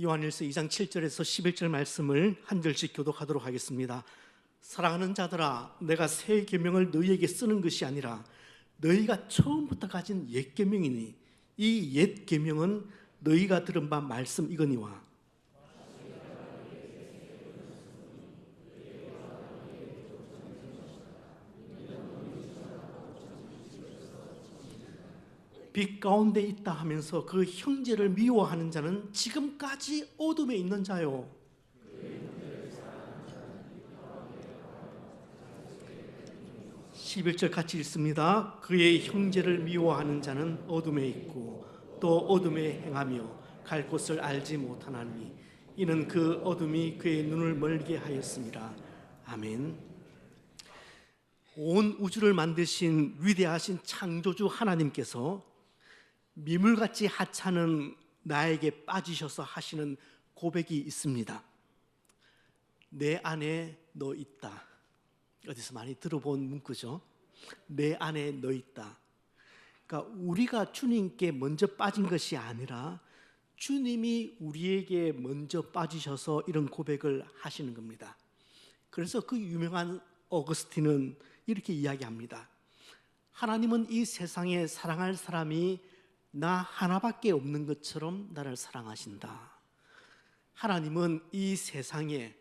요한일서 2장 7절에서 11절 말씀을 한 절씩 교독하도록 하겠습니다. 사랑하는 자들아, 내가 새 계명을 너희에게 쓰는 것이 아니라 너희가 처음부터 가진 옛 계명이니 이 옛 계명은 너희가 들은 바 말씀 이거니와. 빛 가운데 있다 하면서 그 형제를 미워하는 자는 지금까지 어둠에 있는 자요. 11절 같이 읽습니다. 그의 형제를 미워하는 자는 어둠에 있고 또 어둠에 행하며 갈 곳을 알지 못하나니 이는 그 어둠이 그의 눈을 멀게 하였습니다. 아멘. 온 우주를 만드신 위대하신 창조주 하나님께서 미물같이 하찮은 나에게 빠지셔서 하시는 고백이 있습니다. 내 안에 너 있다. 어디서 많이 들어본 문구죠. 내 안에 너 있다. 그러니까 우리가 주님께 먼저 빠진 것이 아니라 주님이 우리에게 먼저 빠지셔서 이런 고백을 하시는 겁니다. 그래서 그 유명한 어거스틴은 이렇게 이야기합니다. 하나님은 이 세상에 사랑할 사람이 나 하나밖에 없는 것처럼 나를 사랑하신다. 하나님은 이 세상에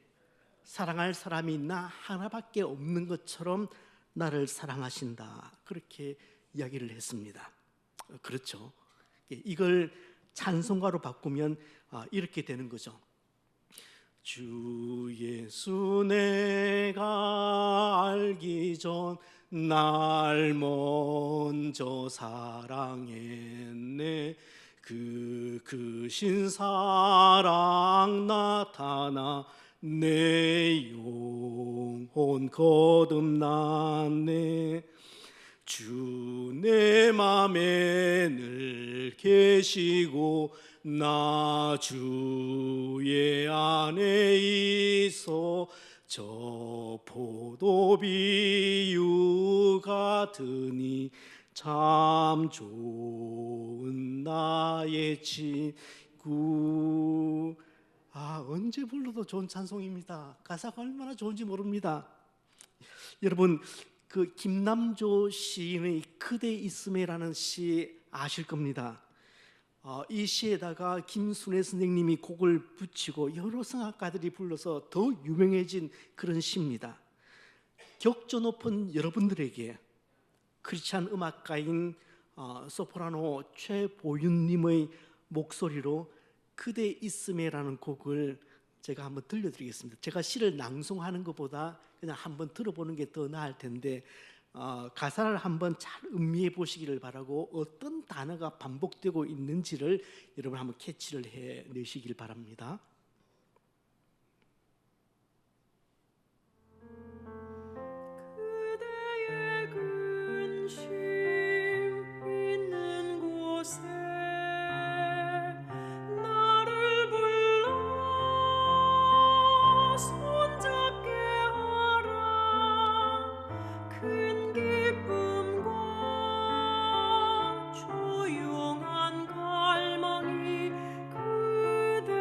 사랑할 사람이 나 하나밖에 없는 것처럼 나를 사랑하신다. 그렇게 이야기를 했습니다. 그렇죠. 이걸 찬송가로 바꾸면 이렇게 되는 거죠. 주 예수 내가 알기 전 날 먼저 사랑했네. 그 크신 사랑 나타나 내 영혼 거듭났네. 주 내 맘에 늘 계시고 나 주의 안에 있어 저 포도비유 같으니 참 좋은 나의 친구. 언제 불러도 좋은 찬송입니다. 가사가 얼마나 좋은지 모릅니다. 여러분, 그 김남조 시인의 그대 있음에라는 시 아실 겁니다. 이 시에다가 김순애 선생님이 곡을 붙이고 여러 성악가들이 불러서 더 유명해진 그런 시입니다. 격조 높은 여러분들에게 크리스찬 음악가인 소프라노 최보윤님의 목소리로 그대 있음에라는 곡을 제가 한번 들려드리겠습니다. 제가 시를 낭송하는 것보다 그냥 한번 들어보는 게 더 나을 텐데 가사를 한번 잘 음미해 보시기를 바라고 어떤 단어가 반복되고 있는지를 여러분 한번 캐치를 해내시길 바랍니다. 그대의 근심 있는 곳에 나를 불러 손잡게 하라. 큰 기쁨과 조용한 갈망이 그대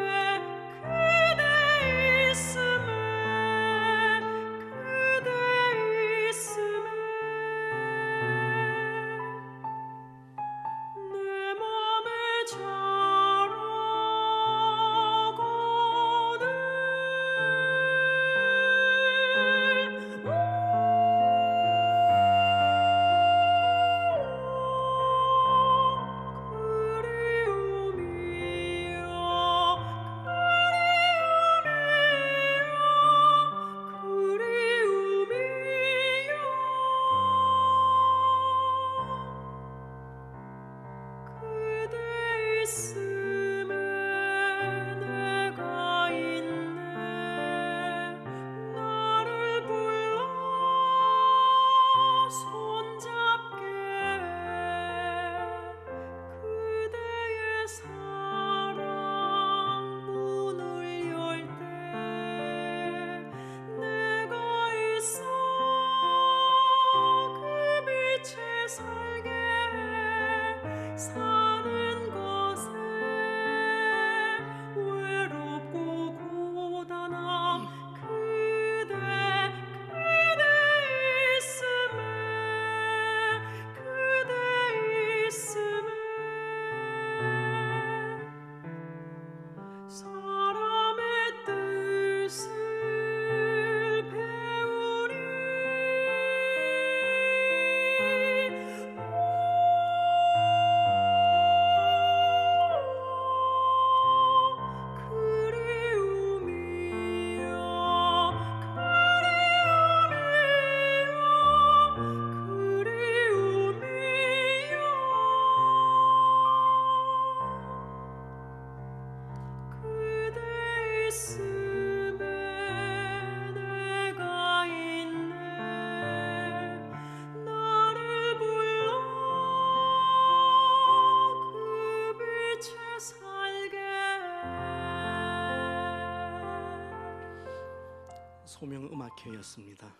소명음악회였습니다.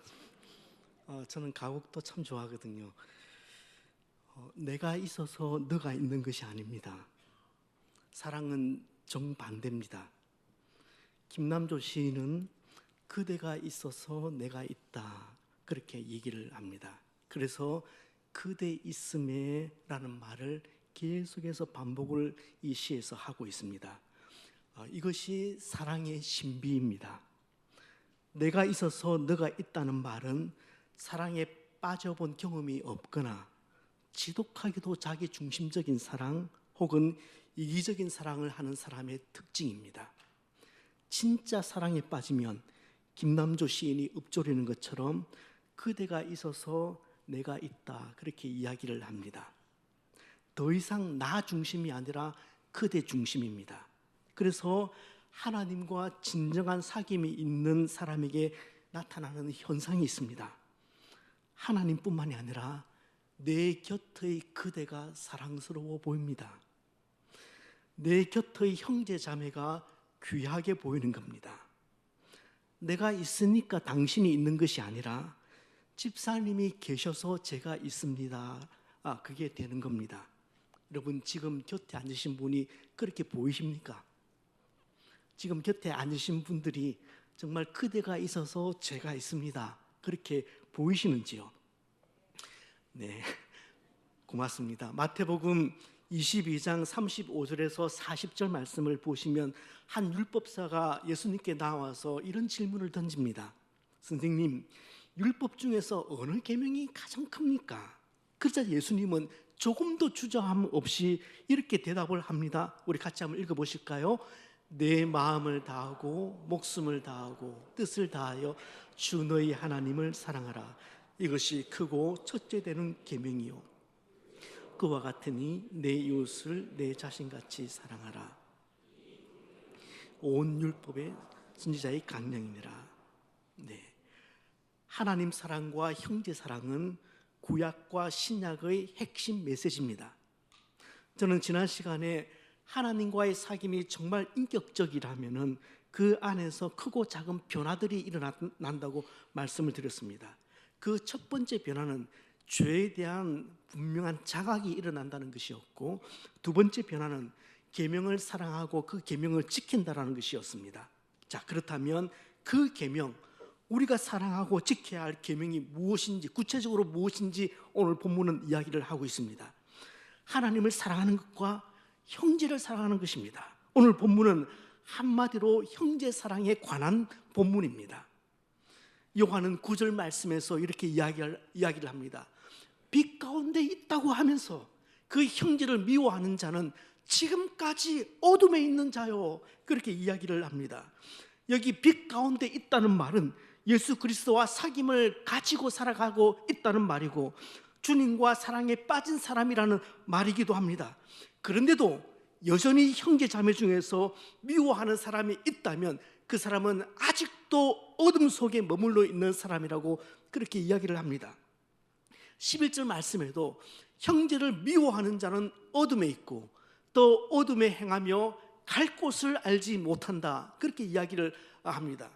저는 가곡도 참 좋아하거든요. 내가 있어서 너가 있는 것이 아닙니다. 사랑은 정반대입니다. 김남조 시인은 그대가 있어서 내가 있다 그렇게 얘기를 합니다. 그래서 그대 있음에 라는 말을 계속해서 반복을 이 시에서 하고 있습니다. 이것이 사랑의 신비입니다. 내가 있어서 너가 있다는 말은 사랑에 빠져본 경험이 없거나 지독하게도 자기 중심적인 사랑 혹은 이기적인 사랑을 하는 사람의 특징입니다. 진짜 사랑에 빠지면 김남조 시인이 읊조리는 것처럼 그대가 있어서 내가 있다 그렇게 이야기를 합니다. 더 이상 나 중심이 아니라 그대 중심입니다. 그래서 하나님과 진정한 사귐이 있는 사람에게 나타나는 현상이 있습니다. 하나님뿐만이 아니라 내 곁의 그대가 사랑스러워 보입니다. 내 곁의 형제 자매가 귀하게 보이는 겁니다. 내가 있으니까 당신이 있는 것이 아니라 집사님이 계셔서 제가 있습니다. 그게 되는 겁니다. 여러분, 지금 곁에 앉으신 분이 그렇게 보이십니까? 지금 곁에 앉으신 분들이 정말 그대가 있어서 제가 있습니다 그렇게 보이시는지요? 네, 고맙습니다. 마태복음 22장 35절에서 40절 말씀을 보시면 한 율법사가 예수님께 나와서 이런 질문을 던집니다. 선생님, 율법 중에서 어느 계명이 가장 큽니까? 그러자 예수님은 조금도 주저함 없이 이렇게 대답을 합니다. 우리 같이 한번 읽어보실까요? 내 마음을 다하고 목숨을 다하고 뜻을 다하여 주 너희 하나님을 사랑하라. 이것이 크고 첫째 되는 계명이요 그와 같으니 내 이웃을 내 자신같이 사랑하라. 온 율법의 선지자의 강령이니라. 네, 하나님 사랑과 형제 사랑은 구약과 신약의 핵심 메시지입니다. 저는 지난 시간에 하나님과의 사귐이 정말 인격적이라면 그 안에서 크고 작은 변화들이 일어난다고 말씀을 드렸습니다. 그 첫 번째 변화는 죄에 대한 분명한 자각이 일어난다는 것이었고, 두 번째 변화는 계명을 사랑하고 그 계명을 지킨다라는 것이었습니다. 자, 그렇다면 그 계명, 우리가 사랑하고 지켜야 할 계명이 무엇인지, 구체적으로 무엇인지 오늘 본문은 이야기를 하고 있습니다. 하나님을 사랑하는 것과 형제를 사랑하는 것입니다. 오늘 본문은 한마디로 형제 사랑에 관한 본문입니다. 요한은 9절 말씀에서 이렇게 이야기를 합니다. 빛 가운데 있다고 하면서 그 형제를 미워하는 자는 지금까지 어둠에 있는 자요, 그렇게 이야기를 합니다. 여기 빛 가운데 있다는 말은 예수 그리스도와 사귐을 가지고 살아가고 있다는 말이고, 주님과 사랑에 빠진 사람이라는 말이기도 합니다. 그런데도 여전히 형제 자매 중에서 미워하는 사람이 있다면 그 사람은 아직도 어둠 속에 머물러 있는 사람이라고 그렇게 이야기를 합니다. 11절 말씀에도 형제를 미워하는 자는 어둠에 있고 또 어둠에 행하며 갈 곳을 알지 못한다, 그렇게 이야기를 합니다.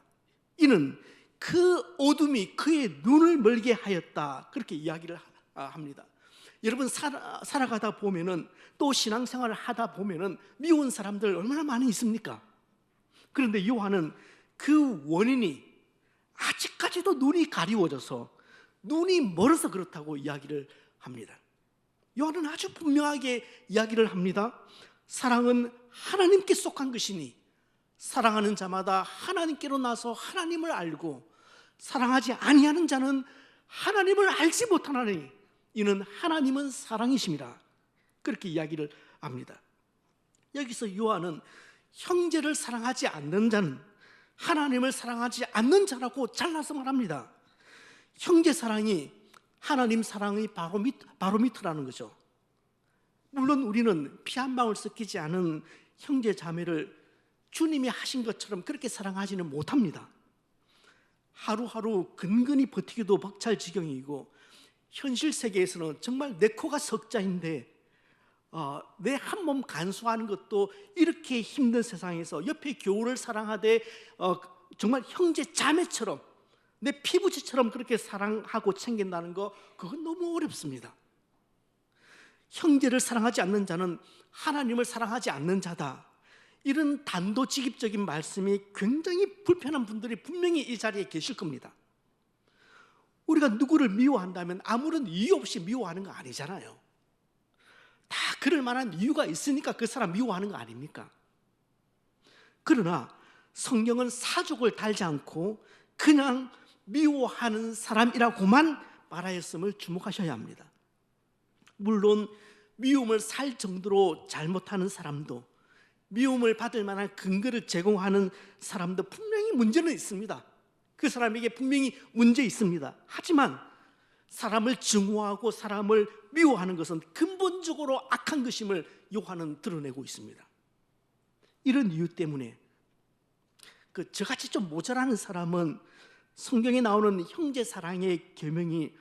이는 그 어둠이 그의 눈을 멀게 하였다, 그렇게 이야기를 합니다. 여러분, 살아가다 보면은, 또 신앙생활을 하다 보면은 미운 사람들 얼마나 많이 있습니까? 그런데 요한은 그 원인이 아직까지도 눈이 가리워져서, 눈이 멀어서 그렇다고 이야기를 합니다. 요한은 아주 분명하게 이야기를 합니다. 사랑은 하나님께 속한 것이니 사랑하는 자마다 하나님께로 나서 하나님을 알고, 사랑하지 아니하는 자는 하나님을 알지 못하나니 이는 하나님은 사랑이심이라, 그렇게 이야기를 합니다. 여기서 요한은 형제를 사랑하지 않는 자는 하나님을 사랑하지 않는 자라고 잘라서 말합니다. 형제 사랑이 하나님 사랑의 바로미터라는 거죠. 물론 우리는 피 한 방울 섞이지 않은 형제 자매를 주님이 하신 것처럼 그렇게 사랑하지는 못합니다. 하루하루 근근히 버티기도 벅찰 지경이고, 현실 세계에서는 정말 내 코가 석자인데 내 한 몸 간수하는 것도 이렇게 힘든 세상에서 옆에 교우를 사랑하되 정말 형제 자매처럼 내 피부치처럼 그렇게 사랑하고 챙긴다는 거, 그건 너무 어렵습니다. 형제를 사랑하지 않는 자는 하나님을 사랑하지 않는 자다. 이런 단도직입적인 말씀이 굉장히 불편한 분들이 분명히 이 자리에 계실 겁니다. 우리가 누구를 미워한다면 아무런 이유 없이 미워하는 거 아니잖아요. 다 그럴 만한 이유가 있으니까 그 사람 미워하는 거 아닙니까? 그러나 성경은 사족을 달지 않고 그냥 미워하는 사람이라고만 말하였음을 주목하셔야 합니다. 물론 미움을 살 정도로 잘못하는 사람도, 미움을 받을 만한 근거를 제공하는 사람도 분명히 문제는 있습니다. 그 사람에게 분명히 문제 있습니다. 하지만 사람을 증오하고 사람을 미워하는 것은 근본적으로 악한 것임을 요한은 드러내고 있습니다. 이런 이유 때문에 저같이 좀 모자라는 사람은 성경에 나오는 형제 사랑의 계명이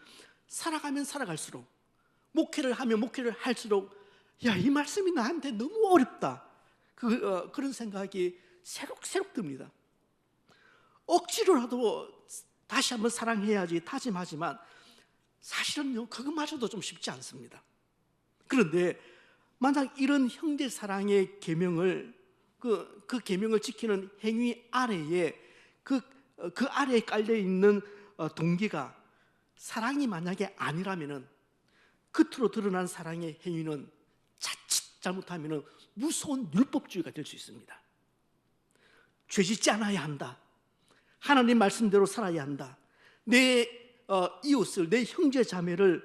살아가면 살아갈수록, 목회를 하면 목회를 할수록, 야, 이 말씀이 나한테 너무 어렵다, 그런 생각이 새록새록 듭니다. 억지로라도 다시 한번 사랑해야지 다짐하지만 사실은요, 그것마저도 좀 쉽지 않습니다. 그런데 만약 이런 형제 사랑의 계명을, 그 계명을 지키는 행위 아래에 그 아래에 깔려 있는 동기가 사랑이 만약에 아니라면은, 겉으로 드러난 사랑의 행위는 자칫 잘못하면은 무서운 율법주의가 될 수 있습니다. 죄짓지 않아야 한다, 하나님 말씀대로 살아야 한다, 내 이웃을, 내 형제 자매를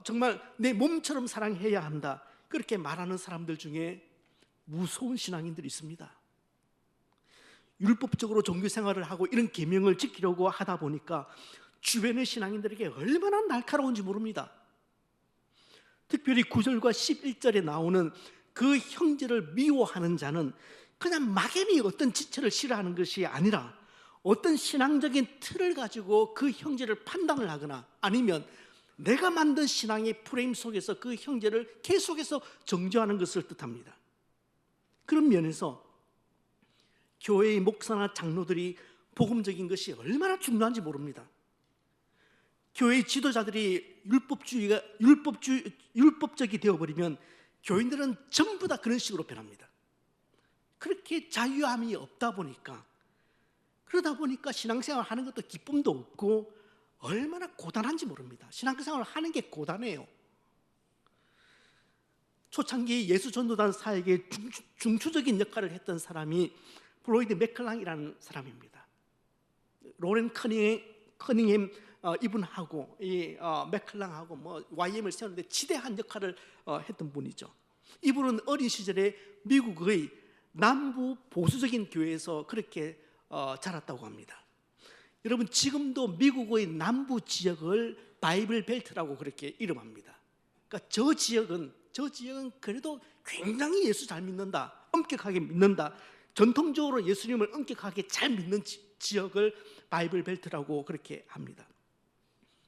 정말 내 몸처럼 사랑해야 한다, 그렇게 말하는 사람들 중에 무서운 신앙인들이 있습니다. 율법적으로 종교 생활을 하고 이런 계명을 지키려고 하다 보니까 주변의 신앙인들에게 얼마나 날카로운지 모릅니다. 특별히 9절과 11절에 나오는 그 형제를 미워하는 자는 그냥 막연히 어떤 지체를 싫어하는 것이 아니라 어떤 신앙적인 틀을 가지고 그 형제를 판단을 하거나 아니면 내가 만든 신앙의 프레임 속에서 그 형제를 계속해서 정죄하는 것을 뜻합니다. 그런 면에서 교회의 목사나 장로들이 복음적인 것이 얼마나 중요한지 모릅니다. 교회의 지도자들이 율법적이 되어버리면 교인들은 전부 다 그런 식으로 변합니다. 그렇게 자유함이 없다 보니까, 그러다 보니까 신앙생활 하는 것도 기쁨도 없고 얼마나 고단한지 모릅니다. 신앙생활 하는 게 고단해요. 초창기 예수 전도단 사역에 중추적인 역할을 했던 사람이 프로이드 맥클랑이라는 사람입니다. 로렌 커닝햄 이분하고 이 맥클랑하고 YM을 세우는데 지대한 역할을 했던 분이죠. 이분은 어린 시절에 미국의 남부 보수적인 교회에서 그렇게 자랐다고 합니다. 여러분, 지금도 미국의 남부 지역을 바이블 벨트라고 그렇게 이름합니다. 그러니까 저 지역은 그래도 굉장히 예수 잘 믿는다, 엄격하게 믿는다, 전통적으로 예수님을 엄격하게 잘 믿는 지역을 바이블 벨트라고 그렇게 합니다.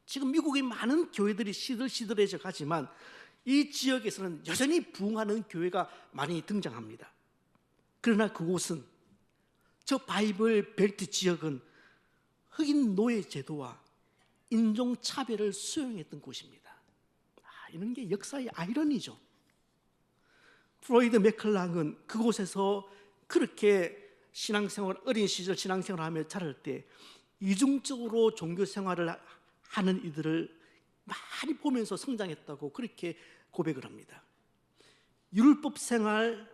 지금 미국의 많은 교회들이 시들시들해져 가지만 이 지역에서는 여전히 부흥하는 교회가 많이 등장합니다. 그러나 그곳은, 저 바이블 벨트 지역은 흑인 노예 제도와 인종차별을 수용했던 곳입니다. 이런 게 역사의 아이러니죠. 프로이드 맥클랑은 그곳에서 그렇게 어린 시절 신앙생활을 하며 자랄 때 이중적으로 종교생활을 하는 이들을 많이 보면서 성장했다고 그렇게 고백을 합니다. 율법생활,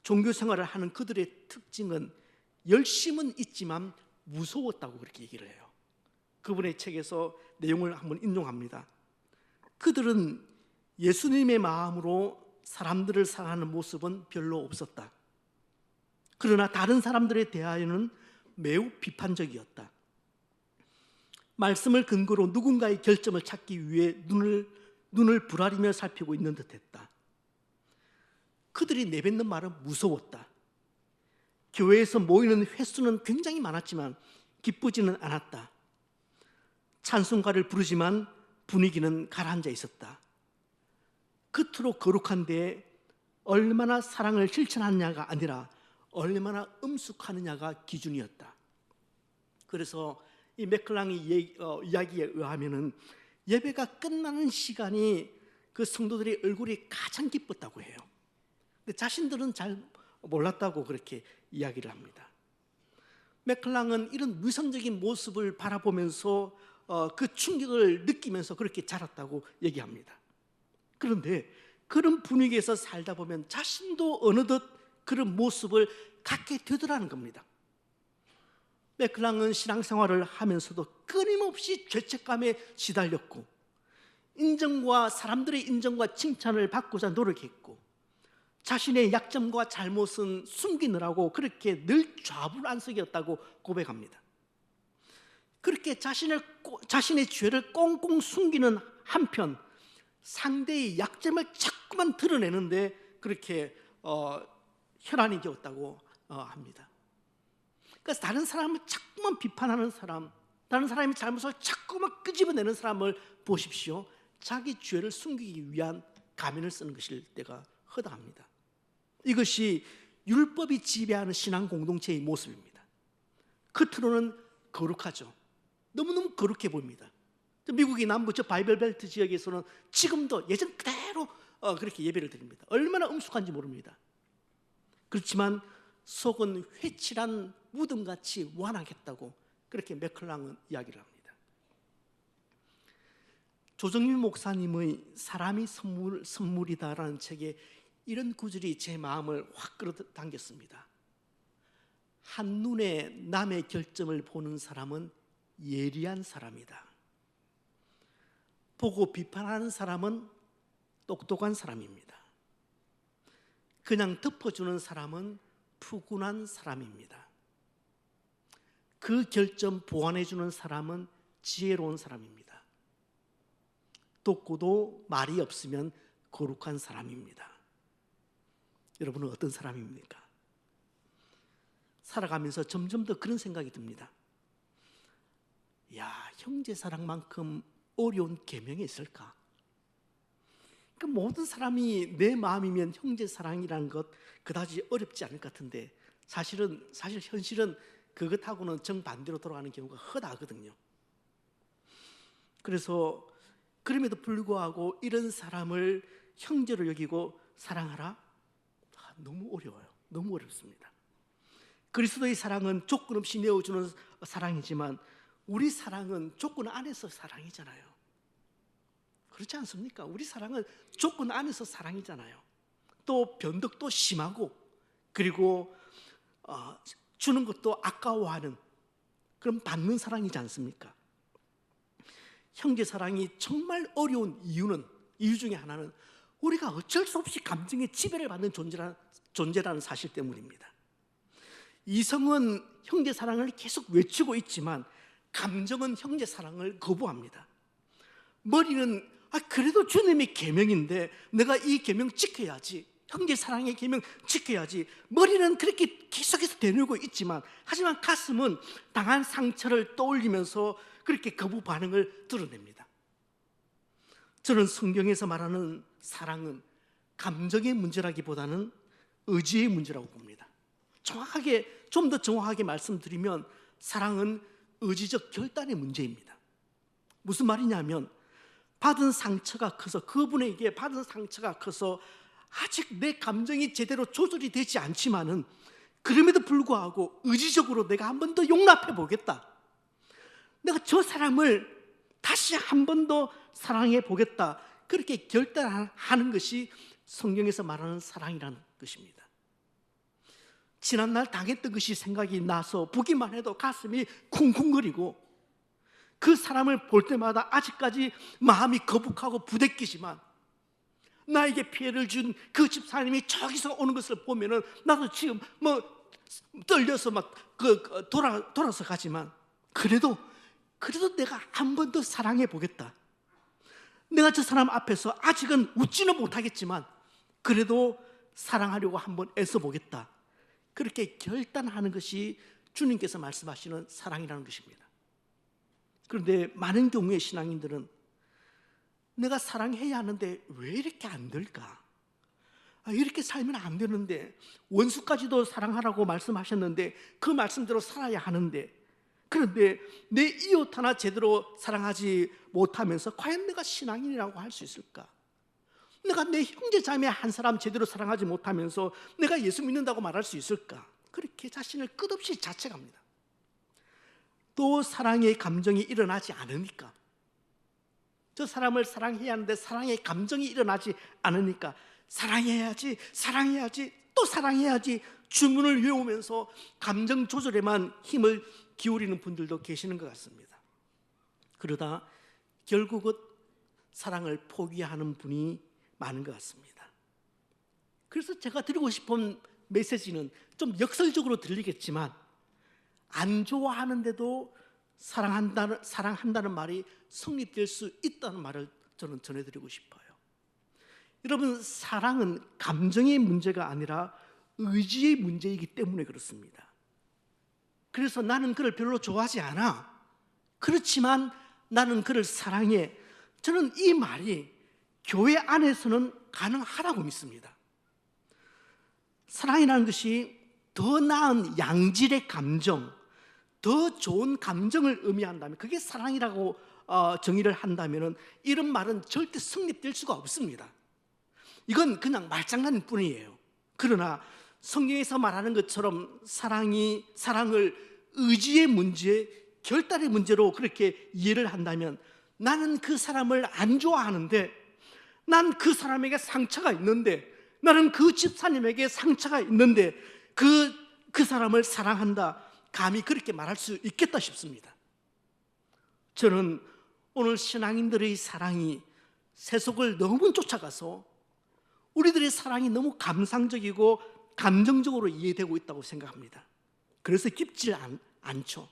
종교생활을 하는 그들의 특징은 열심은 있지만 무서웠다고 그렇게 얘기를 해요. 그분의 책에서 내용을 한번 인용합니다. 그들은 예수님의 마음으로 사람들을 사랑하는 모습은 별로 없었다. 그러나 다른 사람들에 대하여는 매우 비판적이었다. 말씀을 근거로 누군가의 결점을 찾기 위해 눈을 부라리며 살피고 있는 듯했다. 그들이 내뱉는 말은 무서웠다. 교회에서 모이는 횟수는 굉장히 많았지만 기쁘지는 않았다. 찬송가를 부르지만 분위기는 가라앉아 있었다. 겉으로 거룩한데 얼마나 사랑을 실천하느냐가 아니라 얼마나 음숙하느냐가 기준이었다. 그래서 이 맥클랑의 이야기에 의하면은 예배가 끝나는 시간이 그 성도들의 얼굴이 가장 기뻤다고 해요. 근데 자신들은 잘 몰랐다고 그렇게 이야기를 합니다. 맥클랑은 이런 위선적인 모습을 바라보면서 그 충격을 느끼면서 그렇게 자랐다고 얘기합니다. 그런데 그런 분위기에서 살다 보면 자신도 어느덧 그런 모습을 갖게 되더라는 겁니다. 맥클랑은 신앙생활을 하면서도 끊임없이 죄책감에 시달렸고, 사람들의 인정과 칭찬을 받고자 노력했고, 자신의 약점과 잘못은 숨기느라고 그렇게 늘 좌불안석이었다고 고백합니다. 그렇게 자신의 죄를 꽁꽁 숨기는 한편 상대의 약점을 자꾸만 드러내는데 그렇게 혈안이 되었다고 합니다. 그러니까 다른 사람을 자꾸만 비판하는 사람, 다른 사람의 잘못을 자꾸만 끄집어내는 사람을 보십시오. 자기 죄를 숨기기 위한 가면을 쓰는 것일 때가 허다합니다. 이것이 율법이 지배하는 신앙 공동체의 모습입니다. 겉으로는 거룩하죠. 너무너무 거룩해 보입니다. 미국의 남부 저 바이블벨트 지역에서는 지금도 예전 그대로 그렇게 예배를 드립니다. 얼마나 엄숙한지 모릅니다. 그렇지만 속은 회칠한 무덤같이 완악했다고 그렇게 맥클랑은 이야기를 합니다. 조정민 목사님의 사람이 선물이다라는 책에 이런 구절이 제 마음을 확 끌어당겼습니다. 한눈에 남의 결점을 보는 사람은 예리한 사람이다. 보고 비판하는 사람은 똑똑한 사람입니다. 그냥 덮어주는 사람은 푸근한 사람입니다. 그 결점 보완해주는 사람은 지혜로운 사람입니다. 돕고도 말이 없으면 거룩한 사람입니다. 여러분은 어떤 사람입니까? 살아가면서 점점 더 그런 생각이 듭니다. 형제 사랑만큼 어려운 계명이 있을까? 그 모든 사람이 내 마음이면 형제 사랑이라는 것 그다지 어렵지 않을 것 같은데 사실 현실은 그것하고는 정반대로 돌아가는 경우가 허다하거든요. 그래서 그럼에도 불구하고 이런 사람을 형제로 여기고 사랑하라? 너무 어려워요. 너무 어렵습니다. 그리스도의 사랑은 조건 없이 내어주는 사랑이지만 우리 사랑은 조건 안에서 사랑이잖아요. 그렇지 않습니까? 우리 사랑은 조건 안에서 사랑이잖아요. 또 변덕도 심하고 그리고 주는 것도 아까워하는 그런 받는 사랑이지 않습니까? 형제 사랑이 정말 어려운 이유 중에 하나는 우리가 어쩔 수 없이 감정에 지배를 받는 존재라는 사실 때문입니다. 이성은 형제 사랑을 계속 외치고 있지만 감정은 형제 사랑을 거부합니다. 머리는 그래도 주님의 계명인데 내가 이 계명 지켜야지, 형제 사랑의 계명 지켜야지, 머리는 그렇게 계속해서 되뇌고 있지만 하지만 가슴은 당한 상처를 떠올리면서 그렇게 거부 반응을 드러냅니다. 저는 성경에서 말하는 사랑은 감정의 문제라기보다는 의지의 문제라고 봅니다. 좀 더 정확하게 말씀드리면 사랑은 의지적 결단의 문제입니다. 무슨 말이냐면 그분에게 받은 상처가 커서 아직 내 감정이 제대로 조절이 되지 않지만은 그럼에도 불구하고 의지적으로 내가 한 번 더 용납해 보겠다. 내가 저 사람을 다시 한 번 더 사랑해 보겠다. 그렇게 결단하는 것이 성경에서 말하는 사랑이라는 것입니다. 지난날 당했던 것이 생각이 나서 보기만 해도 가슴이 쿵쿵거리고 그 사람을 볼 때마다 아직까지 마음이 거북하고 부대끼지만 나에게 피해를 준 그 집사님이 저기서 오는 것을 보면은 나도 지금 떨려서 돌아서 가지만 그래도 내가 한 번 더 사랑해 보겠다. 내가 저 사람 앞에서 아직은 웃지는 못하겠지만 그래도 사랑하려고 한번 애써 보겠다. 그렇게 결단하는 것이 주님께서 말씀하시는 사랑이라는 것입니다. 그런데 많은 경우에 신앙인들은 내가 사랑해야 하는데 왜 이렇게 안 될까? 이렇게 살면 안 되는데, 원수까지도 사랑하라고 말씀하셨는데 그 말씀대로 살아야 하는데, 그런데 내 이웃 하나 제대로 사랑하지 못하면서 과연 내가 신앙인이라고 할 수 있을까? 내가 내 형제 자매 한 사람 제대로 사랑하지 못하면서 내가 예수 믿는다고 말할 수 있을까? 그렇게 자신을 끝없이 자책합니다. 또 사랑의 감정이 일어나지 않으니까, 저 사람을 사랑해야 하는데 사랑의 감정이 일어나지 않으니까 사랑해야지, 사랑해야지, 또 사랑해야지 주문을 외우면서 감정 조절에만 힘을 기울이는 분들도 계시는 것 같습니다. 그러다 결국은 사랑을 포기하는 분이 많은 것 같습니다. 그래서 제가 드리고 싶은 메시지는 좀 역설적으로 들리겠지만, 안 좋아하는데도 사랑한다는 말이 성립될 수 있다는 말을 저는 전해드리고 싶어요. 여러분, 사랑은 감정의 문제가 아니라 의지의 문제이기 때문에 그렇습니다. 그래서 나는 그를 별로 좋아하지 않아, 그렇지만 나는 그를 사랑해, 저는 이 말이 교회 안에서는 가능하다고 믿습니다. 사랑이라는 것이 더 나은 양질의 감정, 더 좋은 감정을 의미한다면, 그게 사랑이라고 정의를 한다면 이런 말은 절대 성립될 수가 없습니다. 이건 그냥 말장난일 뿐이에요. 그러나 성경에서 말하는 것처럼 사랑을 의지의 문제, 결단의 문제로 그렇게 이해를 한다면, 나는 그 사람을 안 좋아하는데, 난 그 사람에게 상처가 있는데, 나는 그 집사님에게 상처가 있는데 그 사람을 사랑한다, 감히 그렇게 말할 수 있겠다 싶습니다. 저는 오늘 신앙인들의 사랑이 세속을 너무 쫓아가서 우리들의 사랑이 너무 감상적이고 감정적으로 이해되고 있다고 생각합니다. 그래서 깊지 않죠.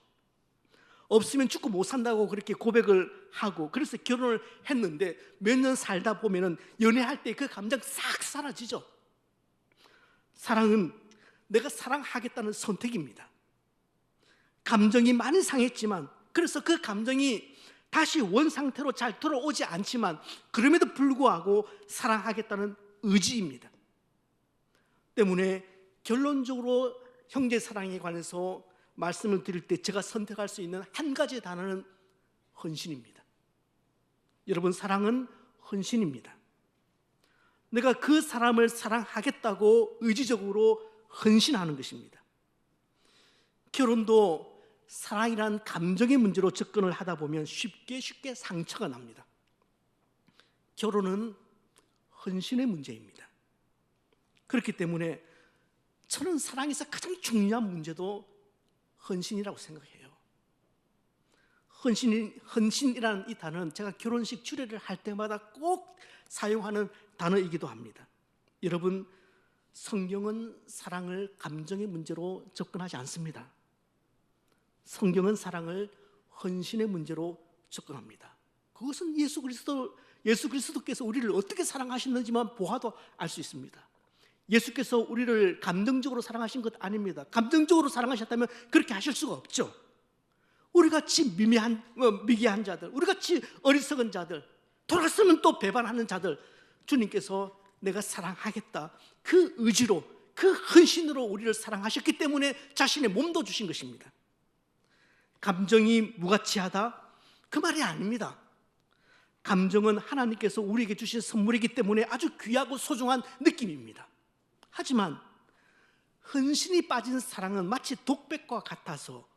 없으면 죽고 못 산다고 그렇게 고백을 하고, 그래서 결혼을 했는데 몇 년 살다 보면은 연애할 때 그 감정 싹 사라지죠. 사랑은 내가 사랑하겠다는 선택입니다. 감정이 많이 상했지만, 그래서 그 감정이 다시 원상태로 잘 돌아오지 않지만 그럼에도 불구하고 사랑하겠다는 의지입니다. 때문에 결론적으로 형제 사랑에 관해서 말씀을 드릴 때 제가 선택할 수 있는 한 가지 단어는 헌신입니다. 여러분, 사랑은 헌신입니다. 내가 그 사람을 사랑하겠다고 의지적으로 헌신하는 것입니다. 결혼도 사랑이란 감정의 문제로 접근을 하다 보면 쉽게 상처가 납니다. 결혼은 헌신의 문제입니다. 그렇기 때문에 저는 사랑에서 가장 중요한 문제도 헌신이라고 생각해요. 헌신이라는 이 단어는 제가 결혼식 주례를 할 때마다 꼭 사용하는 단어이기도 합니다. 여러분, 성경은 사랑을 감정의 문제로 접근하지 않습니다. 성경은 사랑을 헌신의 문제로 접근합니다. 그것은 예수 그리스도께서 우리를 어떻게 사랑하셨는지만 보아도 알 수 있습니다. 예수께서 우리를 감정적으로 사랑하신 것 아닙니다. 감정적으로 사랑하셨다면 그렇게 하실 수가 없죠. 우리같이 미개한 자들, 우리같이 어리석은 자들, 돌아서면 또 배반하는 자들, 주님께서 내가 사랑하겠다, 그 의지로, 그 헌신으로 우리를 사랑하셨기 때문에 자신의 몸도 주신 것입니다. 감정이 무가치하다? 그 말이 아닙니다. 감정은 하나님께서 우리에게 주신 선물이기 때문에 아주 귀하고 소중한 느낌입니다. 하지만 헌신이 빠진 사랑은 마치 독백과 같아서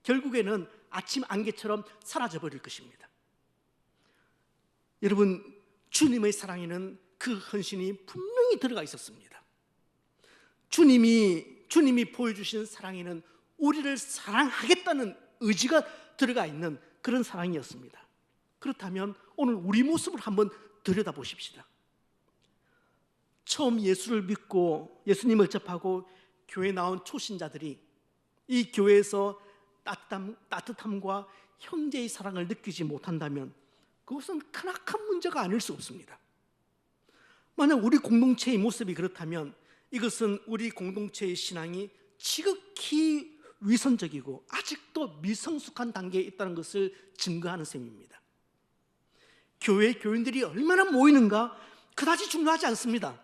결국에는 아침 안개처럼 사라져버릴 것입니다. 여러분, 주님의 사랑에는 그 헌신이 분명히 들어가 있었습니다. 주님이 보여주신 사랑에는 우리를 사랑하겠다는 의지가 들어가 있는 그런 사랑이었습니다. 그렇다면 오늘 우리 모습을 한번 들여다보십시다. 처음 예수를 믿고 예수님을 접하고 교회에 나온 초신자들이 이 교회에서 따뜻함과 형제의 사랑을 느끼지 못한다면 그것은 크나큰 문제가 아닐 수 없습니다. 만약 우리 공동체의 모습이 그렇다면 이것은 우리 공동체의 신앙이 지극히 위선적이고 아직도 미성숙한 단계에 있다는 것을 증거하는 셈입니다. 교회 교인들이 얼마나 모이는가 그다지 중요하지 않습니다.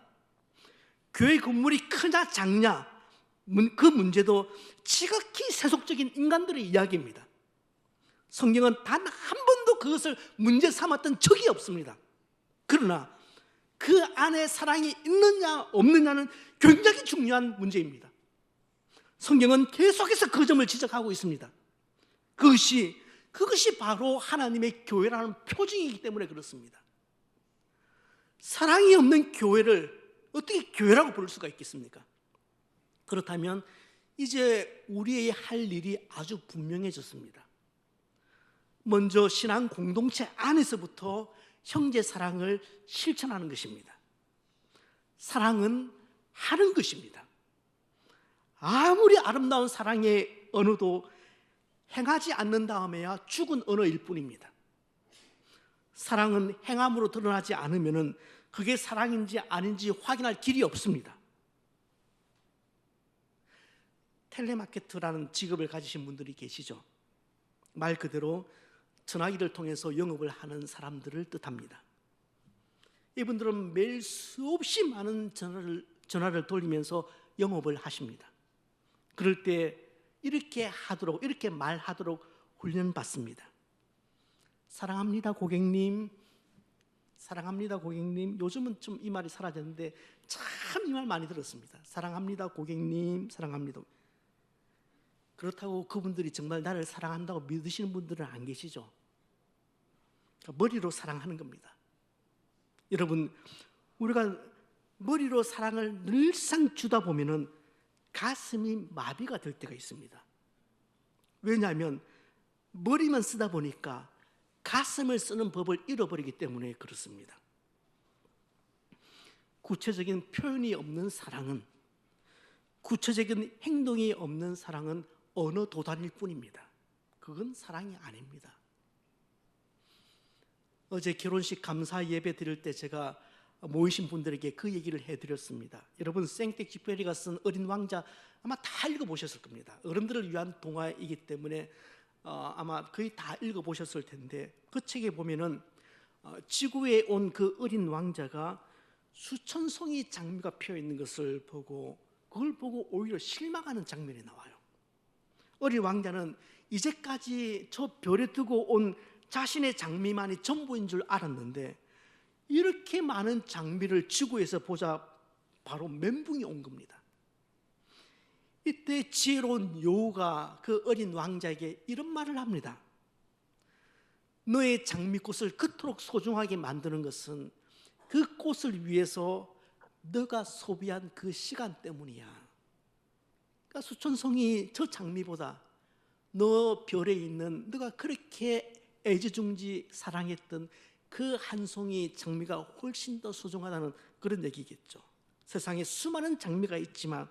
교회 건물이 크냐 작냐 그 문제도 지극히 세속적인 인간들의 이야기입니다. 성경은 단 한 번도 그것을 문제 삼았던 적이 없습니다. 그러나 그 안에 사랑이 있느냐 없느냐는 굉장히 중요한 문제입니다. 성경은 계속해서 그 점을 지적하고 있습니다. 그것이 바로 하나님의 교회라는 표징이기 때문에 그렇습니다. 사랑이 없는 교회를 어떻게 교회라고 부를 수가 있겠습니까? 그렇다면 이제 우리의 할 일이 아주 분명해졌습니다. 먼저 신앙 공동체 안에서부터 형제 사랑을 실천하는 것입니다. 사랑은 하는 것입니다. 아무리 아름다운 사랑의 언어도 행하지 않는 다음에야 죽은 언어일 뿐입니다. 사랑은 행함으로 드러나지 않으면 그게 사랑인지 아닌지 확인할 길이 없습니다. 텔레마케터라는 직업을 가지신 분들이 계시죠. 말 그대로 전화기를 통해서 영업을 하는 사람들을 뜻합니다. 이분들은 매일 수없이 많은 전화를 돌리면서 영업을 하십니다. 그럴 때 이렇게 말하도록 훈련받습니다. 사랑합니다 고객님, 사랑합니다 고객님. 요즘은 좀 이 말이 사라졌는데 참 이 말 많이 들었습니다. 사랑합니다 고객님, 사랑합니다. 그렇다고 그분들이 정말 나를 사랑한다고 믿으시는 분들은 안 계시죠. 그러니까 머리로 사랑하는 겁니다. 여러분, 우리가 머리로 사랑을 늘상 주다 보면은 가슴이 마비가 될 때가 있습니다. 왜냐하면 머리만 쓰다 보니까 가슴을 쓰는 법을 잃어버리기 때문에 그렇습니다. 구체적인 표현이 없는 사랑은, 구체적인 행동이 없는 사랑은 언어 도단일 뿐입니다. 그건 사랑이 아닙니다. 어제 결혼식 감사 예배 드릴 때 제가 모이신 분들에게 그 얘기를 해드렸습니다. 여러분, 생텍쥐페리가 쓴 어린 왕자 아마 다 읽어보셨을 겁니다. 어른들을 위한 동화이기 때문에 아마 거의 다 읽어보셨을 텐데, 그 책에 보면은 지구에 온 그 어린 왕자가 수천 송이 장미가 피어 있는 것을 보고, 그걸 보고 오히려 실망하는 장면이 나와요. 어린 왕자는 이제까지 저 별에 두고 온 자신의 장미만이 전부인 줄 알았는데, 이렇게 많은 장미를 지구에서 보자 바로 멘붕이 온 겁니다. 이때 지혜로운 여우가 그 어린 왕자에게 이런 말을 합니다. 너의 장미꽃을 그토록 소중하게 만드는 것은 그 꽃을 위해서 너가 소비한 그 시간 때문이야. 그러니까 수천송이 저 장미보다 너 별에 있는 너가 그렇게 애지중지 사랑했던 그 한 송이 장미가 훨씬 더 소중하다는 그런 얘기겠죠. 세상에 수많은 장미가 있지만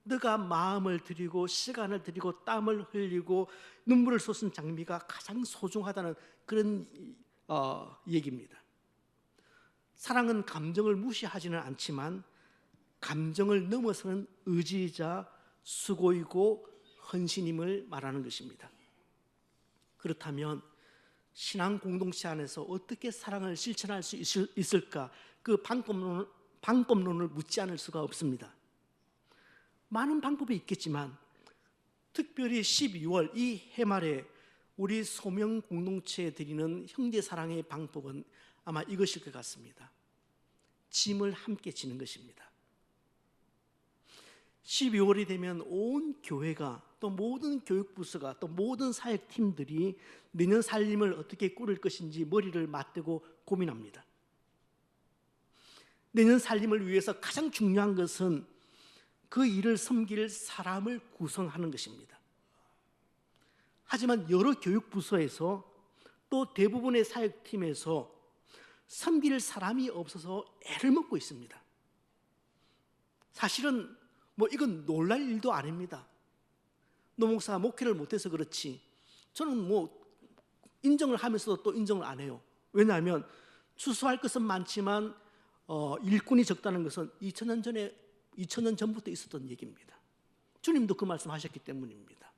너가 마음을 들이고 시간을 들이고 땀을 흘리고 눈물을 쏟은 장미가 가장 소중하다는 그런 얘기입니다. 사랑은 감정을 무시하지는 않지만 감정을 넘어서는 의지이자 수고이고 헌신임을 말하는 것입니다. 그렇다면 신앙 공동체 안에서 어떻게 사랑을 실천할 수 있을까? 그 방법론을 묻지 않을 수가 없습니다. 많은 방법이 있겠지만 특별히 12월 이 해말에 우리 소명 공동체에 드리는 형제 사랑의 방법은 아마 이것일 것 같습니다. 짐을 함께 지는 것입니다. 12월이 되면 온 교회가, 또 모든 교육부서가, 또 모든 사역팀들이 내년 살림을 어떻게 꾸릴 것인지 머리를 맞대고 고민합니다. 내년 살림을 위해서 가장 중요한 것은 그 일을 섬길 사람을 구성하는 것입니다. 하지만 여러 교육부서에서 또 대부분의 사역팀에서 섬길 사람이 없어서 애를 먹고 있습니다. 사실은 이건 놀랄 일도 아닙니다. 노 목사가 목회를 못해서 그렇지 저는 인정을 하면서도 또 인정을 안 해요. 왜냐하면 추수할 것은 많지만 일꾼이 적다는 것은 2000년 전부터 있었던 얘기입니다. 주님도 그 말씀하셨기 때문입니다.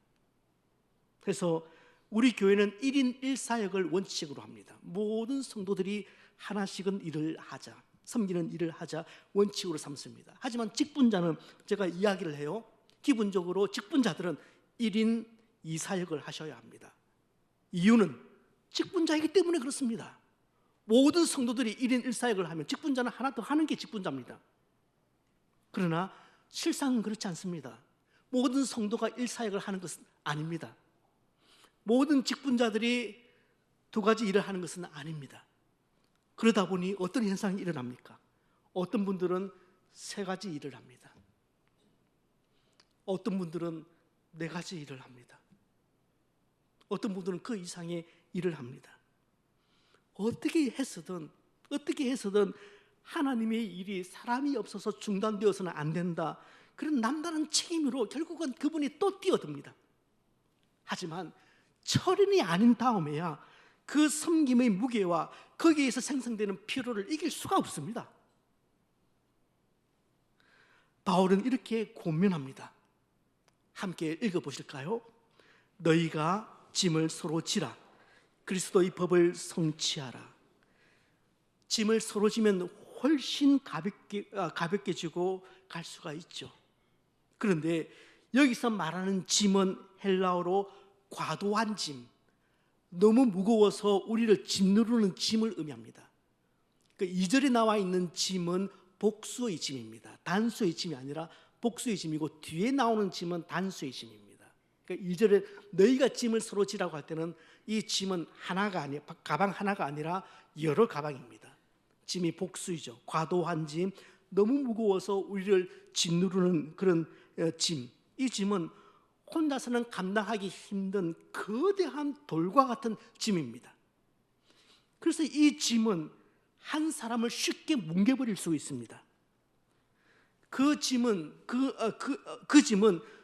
그래서 우리 교회는 1인 1사역을 원칙으로 합니다. 모든 성도들이 하나씩은 일을 하자, 섬기는 일을 하자 원칙으로 삼습니다. 하지만 직분자는 제가 이야기를 해요. 기본적으로 직분자들은 1인 2사역을 하셔야 합니다. 이유는 직분자이기 때문에 그렇습니다. 모든 성도들이 1인 1사역을 하면 직분자는 하나 더 하는 게 직분자입니다. 그러나 실상은 그렇지 않습니다. 모든 성도가 1사역을 하는 것은 아닙니다. 모든 직분자들이 두 가지 일을 하는 것은 아닙니다. 그러다 보니 어떤 현상이 일어납니까? 어떤 분들은 세 가지 일을 합니다. 어떤 분들은 네 가지 일을 합니다. 어떤 분들은 그 이상의 일을 합니다. 어떻게 해서든 하나님의 일이 사람이 없어서 중단되어서는 안 된다, 그런 남다른 책임으로 결국은 그분이 또 뛰어듭니다. 하지만 철인이 아닌 다음에야 그 섬김의 무게와 거기에서 생성되는 피로를 이길 수가 없습니다. 바울은 이렇게 권면합니다. 함께 읽어보실까요? 너희가 짐을 서로 지라. 그리스도의 법을 성취하라. 짐을 서로 지면 훨씬 가볍게 지고 갈 수가 있죠. 그런데 여기서 말하는 짐은 헬라어로 과도한 짐, 너무 무거워서 우리를 짓누르는 짐을 의미합니다. 그 2절에 나와 있는 짐은 복수의 짐입니다. 단수의 짐이 아니라 복수의 짐이고, 뒤에 나오는 짐은 단수의 짐입니다. 그러니까 2절에 너희가 짐을 서로 지라고 할 때는 이 짐은 하나가 아니라, 가방 하나가 아니라 여러 가방입니다. 짐이 복수이죠. 과도한 짐, 너무 무거워서 우리를 짓누르는 그런 짐. 이 짐은 혼자서는 감당하기 힘든 거대한 돌과 같은 짐입니다. 그래서 이 짐은 한 사람을 쉽게 뭉개버릴 수 있습니다. 그 짐은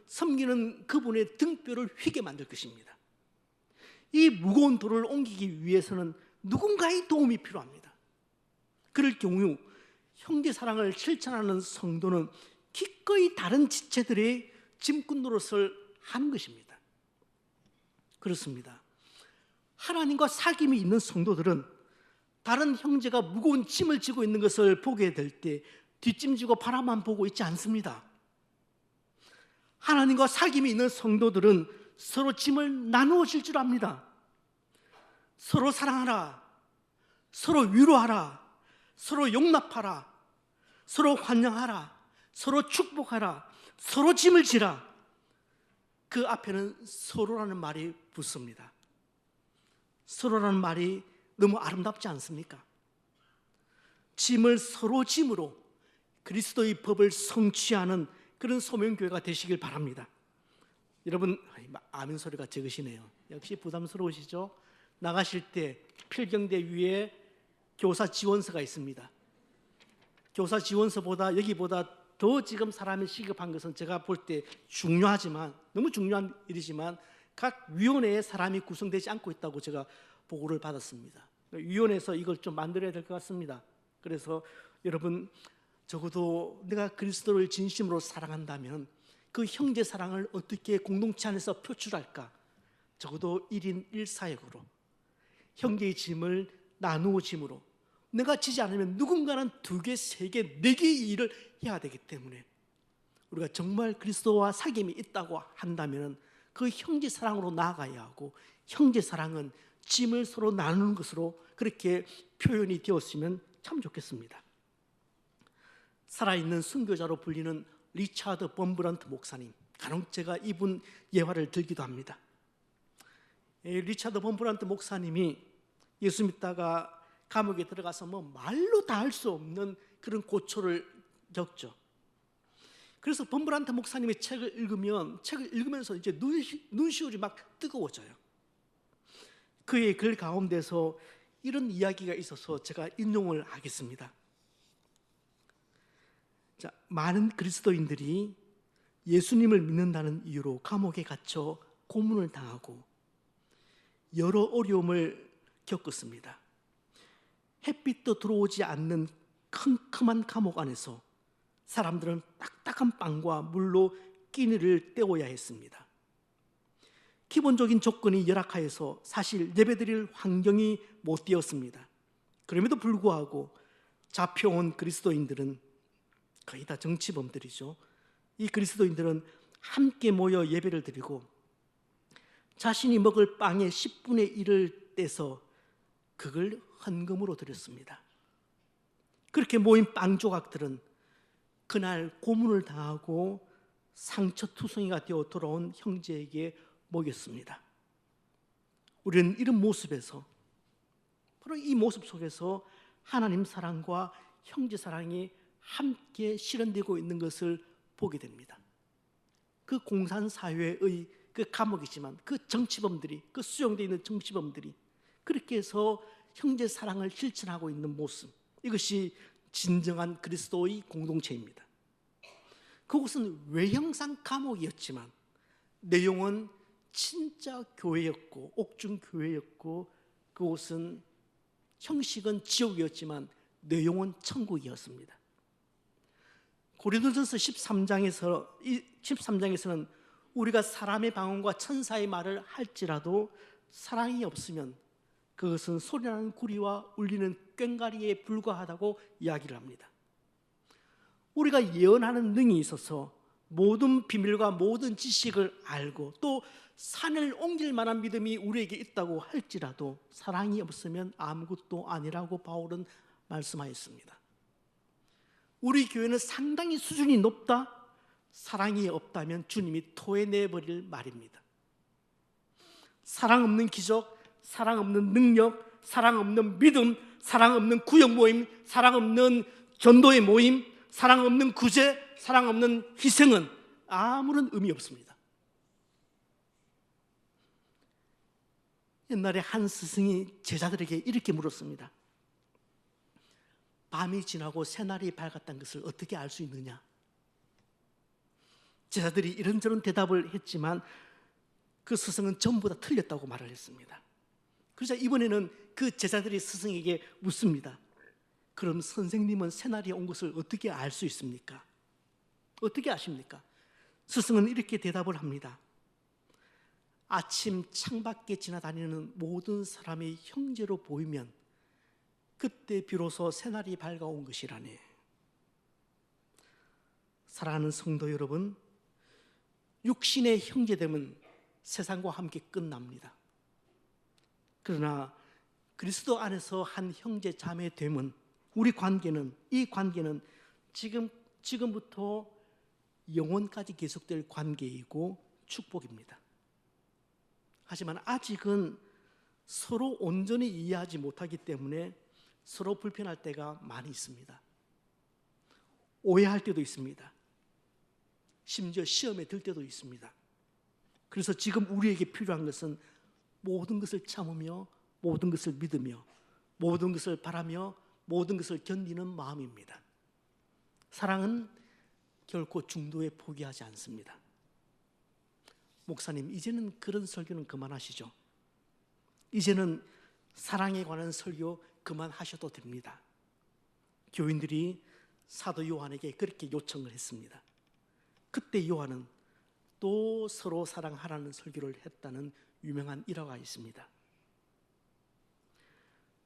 섬기는 그분의 등뼈를 휘게 만들 것입니다. 이 무거운 돌을 옮기기 위해서는 누군가의 도움이 필요합니다. 그럴 경우 형제 사랑을 실천하는 성도는 기꺼이 다른 지체들의 짐꾼 노릇을 하는 것입니다. 그렇습니다. 하나님과 사귐이 있는 성도들은 다른 형제가 무거운 짐을 지고 있는 것을 보게 될 때 뒷짐지고 바라만 보고 있지 않습니다. 하나님과 사귐이 있는 성도들은 서로 짐을 나누어 질 줄 압니다. 서로 사랑하라, 서로 위로하라, 서로 용납하라, 서로 환영하라, 서로 축복하라, 서로 짐을 지라. 그 앞에는 서로라는 말이 붙습니다. 서로라는 말이 너무 아름답지 않습니까? 짐을 서로 짐으로 그리스도의 법을 성취하는 그런 소명교회가 되시길 바랍니다. 여러분, 아멘 소리가 적으시네요. 역시 부담스러우시죠? 나가실 때 필경대 위에 교사 지원서가 있습니다. 교사 지원서보다 여기보다 더 지금 사람이 시급한 것은 제가 볼 때 중요하지만, 너무 중요한 일이지만 각 위원회에 사람이 구성되지 않고 있다고 제가 보고를 받았습니다. 위원회에서 이걸 좀 만들어야 될 것 같습니다. 그래서 여러분, 적어도 내가 그리스도를 진심으로 사랑한다면 그 형제 사랑을 어떻게 공동체 안에서 표출할까? 적어도 1인 1사역으로 형제의 짐을 나누어 짐으로, 내가 지지 않으면 누군가는 2개, 3개, 4개의 일을 해야 되기 때문에 우리가 정말 그리스도와 사귐이 있다고 한다면 그 형제 사랑으로 나아가야 하고, 형제 사랑은 짐을 서로 나누는 것으로 그렇게 표현이 되었으면 참 좋겠습니다. 살아있는 순교자로 불리는 리차드 범브란트 목사님, 간혹 제가 이분 예화를 들기도 합니다. 리차드 범브란트 목사님이 예수 믿다가 감옥에 들어가서 말로 다 할 수 없는 그런 고초를 겪죠. 그래서 범브란트 목사님의 책을 읽으면서 이제 눈시울이 막 뜨거워져요. 그의 글 가운데서 이런 이야기가 있어서 제가 인용을 하겠습니다. 자, 많은 그리스도인들이 예수님을 믿는다는 이유로 감옥에 갇혀 고문을 당하고 여러 어려움을 겪었습니다. 햇빛도 들어오지 않는 컴컴한 감옥 안에서 사람들은 딱딱한 빵과 물로 끼니를 때워야 했습니다. 기본적인 조건이 열악하여서 사실 예배드릴 환경이 못 되었습니다. 그럼에도 불구하고 잡혀온 그리스도인들은 거의 다 정치범들이죠. 이 그리스도인들은 함께 모여 예배를 드리고 자신이 먹을 빵의 10분의 1을 떼서 그걸 헌금으로 드렸습니다. 그렇게 모인 빵 조각들은 그날 고문을 당하고 상처투성이가 되어 돌아온 형제에게 먹였습니다. 우리는 이런 모습에서, 바로 이 모습 속에서 하나님 사랑과 형제 사랑이 함께 실현되고 있는 것을 보게 됩니다. 그 공산사회의 그 감옥이지만 그 정치범들이, 그 수용되어 있는 정치범들이 그렇게 해서 형제 사랑을 실천하고 있는 모습, 이것이 진정한 그리스도의 공동체입니다. 그곳은 외형상 감옥이었지만 내용은 진짜 교회였고 옥중 교회였고, 그곳은 형식은 지옥이었지만 내용은 천국이었습니다. 고린도전서 13장에서는 우리가 사람의 방언과 천사의 말을 할지라도 사랑이 없으면 그것은 소리나는 구리와 울리는 꽹과리에 불과하다고 이야기를 합니다. 우리가 예언하는 능이 있어서 모든 비밀과 모든 지식을 알고 또 산을 옮길 만한 믿음이 우리에게 있다고 할지라도 사랑이 없으면 아무것도 아니라고 바울은 말씀하였습니다. 우리 교회는 상당히 수준이 높다? 사랑이 없다면 주님이 토해내버릴 말입니다. 사랑 없는 기적, 사랑 없는 능력, 사랑 없는 믿음, 사랑 없는 구역 모임, 사랑 없는 전도의 모임, 사랑 없는 구제, 사랑 없는 희생은 아무런 의미 없습니다. 옛날에 한 스승이 제자들에게 이렇게 물었습니다. 밤이 지나고 새날이 밝았다는 것을 어떻게 알 수 있느냐? 제자들이 이런저런 대답을 했지만 그 스승은 전부 다 틀렸다고 말을 했습니다. 그러자 이번에는 그 제자들이 스승에게 묻습니다. 그럼 선생님은 새날이 온 것을 어떻게 알 수 있습니까? 어떻게 아십니까? 스승은 이렇게 대답을 합니다. 아침 창밖에 지나다니는 모든 사람이 형제로 보이면 그때 비로소 새날이 밝아온 것이라네. 사랑하는 성도 여러분, 육신의 형제됨은 세상과 함께 끝납니다. 그러나 그리스도 안에서 한 형제 자매됨은, 우리 관계는, 이 관계는 지금부터 영원까지 계속될 관계이고 축복입니다. 하지만 아직은 서로 온전히 이해하지 못하기 때문에 서로 불편할 때가 많이 있습니다. 오해할 때도 있습니다. 심지어 시험에 들 때도 있습니다. 그래서 지금 우리에게 필요한 것은 모든 것을 참으며 모든 것을 믿으며 모든 것을 바라며 모든 것을 견디는 마음입니다. 사랑은 결코 중도에 포기하지 않습니다. 목사님, 이제는 그런 설교는 그만하시죠. 이제는 사랑에 관한 설교 그만하셔도 됩니다. 교인들이 사도 요한에게 그렇게 요청을 했습니다. 그때 요한은 또 서로 사랑하라는 설교를 했다는 유명한 일화가 있습니다.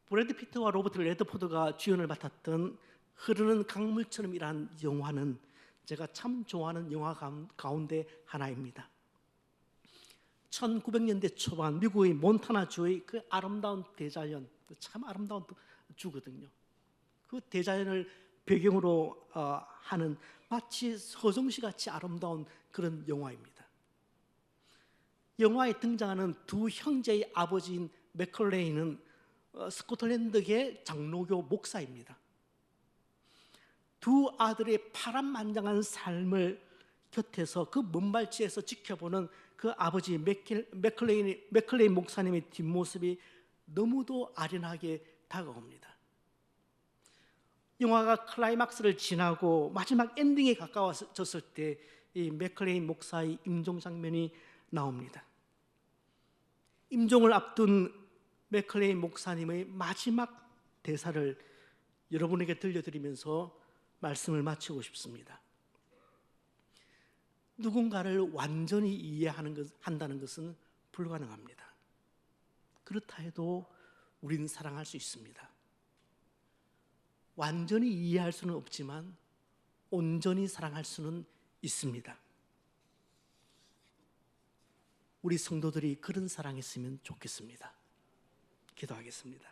브래드 피트와 로버트 레드포드가 주연을 맡았던 흐르는 강물처럼이라는 영화는 제가 참 좋아하는 영화 가운데 하나입니다. 1900년대 초반 미국의 몬타나주의 그 아름다운 대자연, 참 아름다운 주거든요. 그 대자연을 배경으로 하는 마치 서정시 같이 아름다운 그런 영화입니다. 영화에 등장하는 두 형제의 아버지인 맥컬레이는 스코틀랜드계 장로교 목사입니다. 두 아들의 파란만장한 삶을 곁에서 그 먼발치에서 지켜보는 그 아버지 맥컬레인 목사님의 뒷모습이 너무도 아련하게 다가옵니다. 영화가 클라이막스를 지나고 마지막 엔딩에 가까워졌을 때 이 맥컬레인 목사의 임종 장면이 나옵니다. 임종을 앞둔 맥컬레인 목사님의 마지막 대사를 여러분에게 들려드리면서 말씀을 마치고 싶습니다. 누군가를 완전히 이해한다는 것은 불가능합니다. 그렇다 해도 우리는 사랑할 수 있습니다. 완전히 이해할 수는 없지만 온전히 사랑할 수는 있습니다. 우리 성도들이 그런 사랑했으면 좋겠습니다. 기도하겠습니다.